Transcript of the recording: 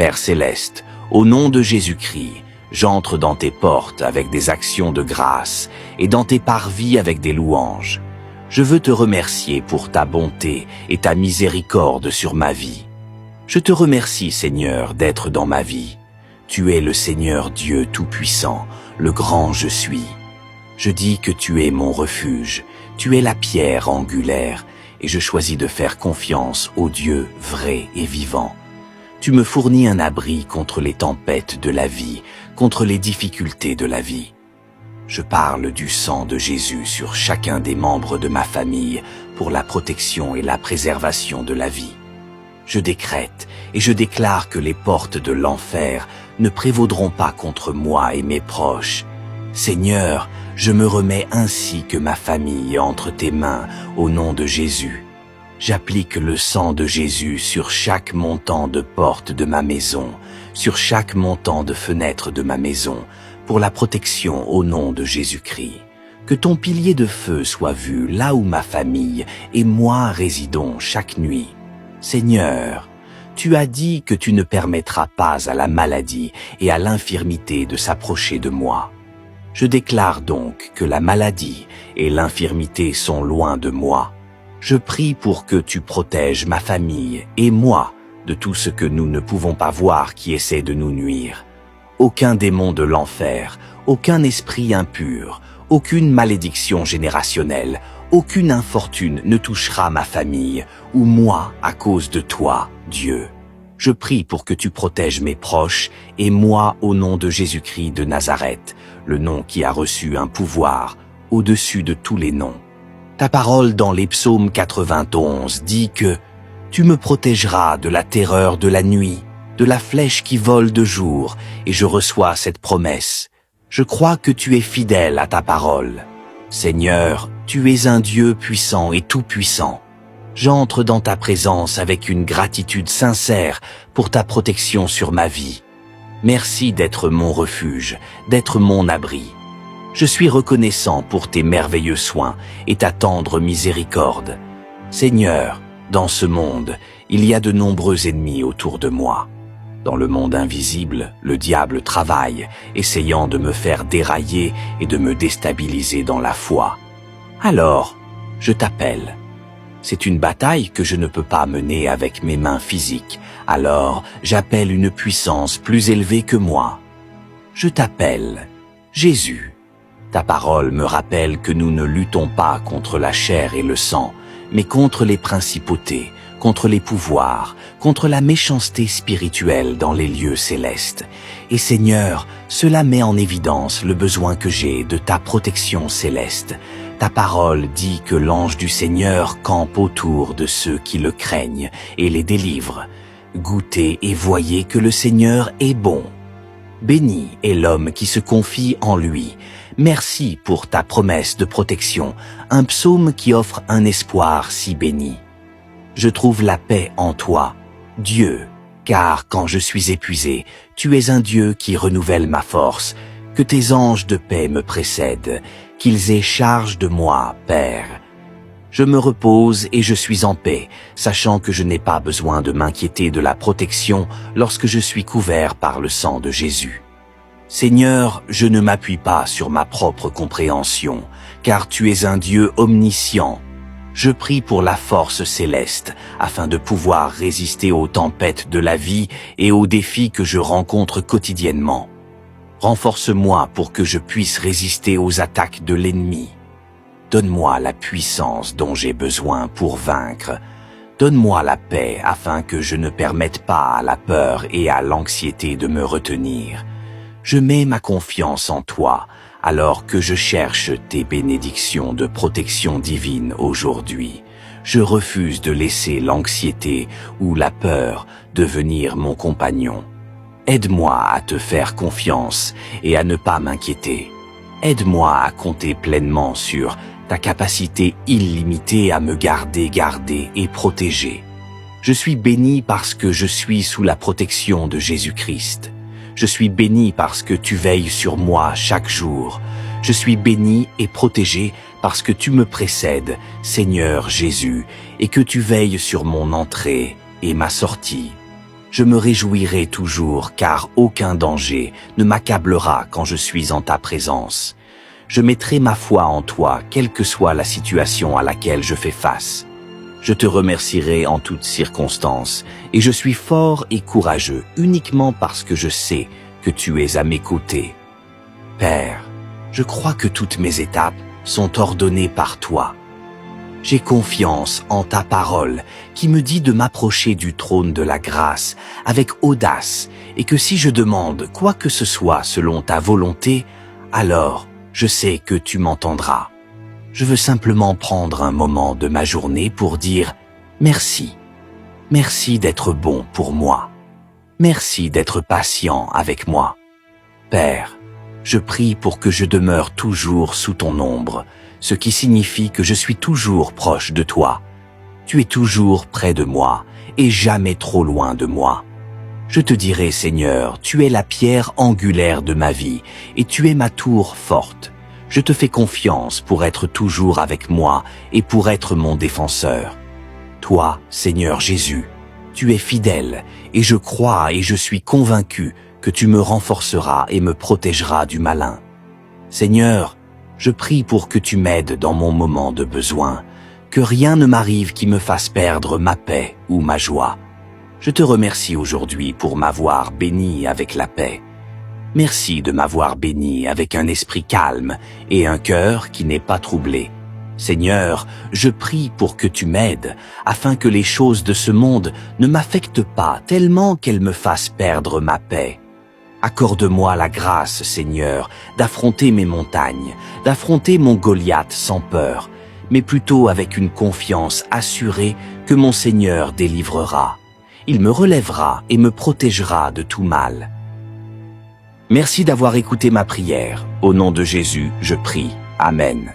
Père céleste, au nom de Jésus-Christ, j'entre dans tes portes avec des actions de grâce et dans tes parvis avec des louanges. Je veux te remercier pour ta bonté et ta miséricorde sur ma vie. Je te remercie, Seigneur, d'être dans ma vie. Tu es le Seigneur Dieu Tout-Puissant, le grand je suis. Je dis que tu es mon refuge, tu es la pierre angulaire, et je choisis de faire confiance au Dieu vrai et vivant. Tu me fournis un abri contre les tempêtes de la vie, contre les difficultés de la vie. Je parle du sang de Jésus sur chacun des membres de ma famille pour la protection et la préservation de la vie. Je décrète et je déclare que les portes de l'enfer ne prévaudront pas contre moi et mes proches. Seigneur, je me remets ainsi que ma famille entre tes mains au nom de Jésus. J'applique le sang de Jésus sur chaque montant de porte de ma maison, sur chaque montant de fenêtre de ma maison, pour la protection au nom de Jésus-Christ. Que ton pilier de feu soit vu là où ma famille et moi résidons chaque nuit. Seigneur, tu as dit que tu ne permettras pas à la maladie et à l'infirmité de s'approcher de moi. Je déclare donc que la maladie et l'infirmité sont loin de moi. Je prie pour que tu protèges ma famille et moi de tout ce que nous ne pouvons pas voir qui essaie de nous nuire. Aucun démon de l'enfer, aucun esprit impur, aucune malédiction générationnelle, aucune infortune ne touchera ma famille ou moi à cause de toi, Dieu. Je prie pour que tu protèges mes proches et moi au nom de Jésus-Christ de Nazareth, le nom qui a reçu un pouvoir au-dessus de tous les noms. Ta parole dans les psaumes 91 dit que tu me protégeras de la terreur de la nuit, de la flèche qui vole de jour, et je reçois cette promesse. Je crois que tu es fidèle à ta parole. Seigneur, tu es un Dieu puissant et tout-puissant. J'entre dans ta présence avec une gratitude sincère pour ta protection sur ma vie. Merci d'être mon refuge, d'être mon abri. Je suis reconnaissant pour tes merveilleux soins et ta tendre miséricorde. Seigneur, dans ce monde, il y a de nombreux ennemis autour de moi. Dans le monde invisible, le diable travaille, essayant de me faire dérailler et de me déstabiliser dans la foi. Alors, je t'appelle. C'est une bataille que je ne peux pas mener avec mes mains physiques, alors j'appelle une puissance plus élevée que moi. Je t'appelle, Jésus. Ta parole me rappelle que nous ne luttons pas contre la chair et le sang, mais contre les principautés, contre les pouvoirs, contre la méchanceté spirituelle dans les lieux célestes. Et Seigneur, cela met en évidence le besoin que j'ai de ta protection céleste. Ta parole dit que l'ange du Seigneur campe autour de ceux qui le craignent et les délivre. Goûtez et voyez que le Seigneur est bon. Béni est l'homme qui se confie en lui. Merci pour ta promesse de protection, un psaume qui offre un espoir si béni. Je trouve la paix en toi, Dieu, car quand je suis épuisé, tu es un Dieu qui renouvelle ma force. Que tes anges de paix me précèdent, qu'ils aient charge de moi, Père. Je me repose et je suis en paix, sachant que je n'ai pas besoin de m'inquiéter de la protection lorsque je suis couvert par le sang de Jésus. Seigneur, je ne m'appuie pas sur ma propre compréhension, car tu es un Dieu omniscient. Je prie pour la force céleste, afin de pouvoir résister aux tempêtes de la vie et aux défis que je rencontre quotidiennement. Renforce-moi pour que je puisse résister aux attaques de l'ennemi. Donne-moi la puissance dont j'ai besoin pour vaincre. Donne-moi la paix afin que je ne permette pas à la peur et à l'anxiété de me retenir. Je mets ma confiance en toi, alors que je cherche tes bénédictions de protection divine aujourd'hui. Je refuse de laisser l'anxiété ou la peur devenir mon compagnon. Aide-moi à te faire confiance et à ne pas m'inquiéter. Aide-moi à compter pleinement sur ta capacité illimitée à me garder et protéger. Je suis béni parce que je suis sous la protection de Jésus-Christ. Je suis béni parce que tu veilles sur moi chaque jour. Je suis béni et protégé parce que tu me précèdes, Seigneur Jésus, et que tu veilles sur mon entrée et ma sortie. Je me réjouirai toujours, car aucun danger ne m'accablera quand je suis en ta présence. Je mettrai ma foi en toi, quelle que soit la situation à laquelle je fais face. Je te remercierai en toutes circonstances, et je suis fort et courageux uniquement parce que je sais que tu es à mes côtés. Père, je crois que toutes mes étapes sont ordonnées par toi. J'ai confiance en ta parole qui me dit de m'approcher du trône de la grâce avec audace et que si je demande quoi que ce soit selon ta volonté, alors je sais que tu m'entendras. Je veux simplement prendre un moment de ma journée pour dire merci. Merci d'être bon pour moi. Merci d'être patient avec moi. Père, je prie pour que je demeure toujours sous ton ombre, ce qui signifie que je suis toujours proche de toi. Tu es toujours près de moi et jamais trop loin de moi. Je te dirai, Seigneur, tu es la pierre angulaire de ma vie et tu es ma tour forte. Je te fais confiance pour être toujours avec moi et pour être mon défenseur. Toi, Seigneur Jésus, tu es fidèle et je crois et je suis convaincu que tu me renforceras et me protégeras du malin. Seigneur, je prie pour que tu m'aides dans mon moment de besoin, que rien ne m'arrive qui me fasse perdre ma paix ou ma joie. Je te remercie aujourd'hui pour m'avoir béni avec la paix. Merci de m'avoir béni avec un esprit calme et un cœur qui n'est pas troublé. Seigneur, je prie pour que tu m'aides, afin que les choses de ce monde ne m'affectent pas tellement qu'elles me fassent perdre ma paix. Accorde-moi la grâce, Seigneur, d'affronter mes montagnes, d'affronter mon Goliath sans peur, mais plutôt avec une confiance assurée que mon Seigneur délivrera. Il me relèvera et me protégera de tout mal. Merci d'avoir écouté ma prière. Au nom de Jésus, je prie. Amen.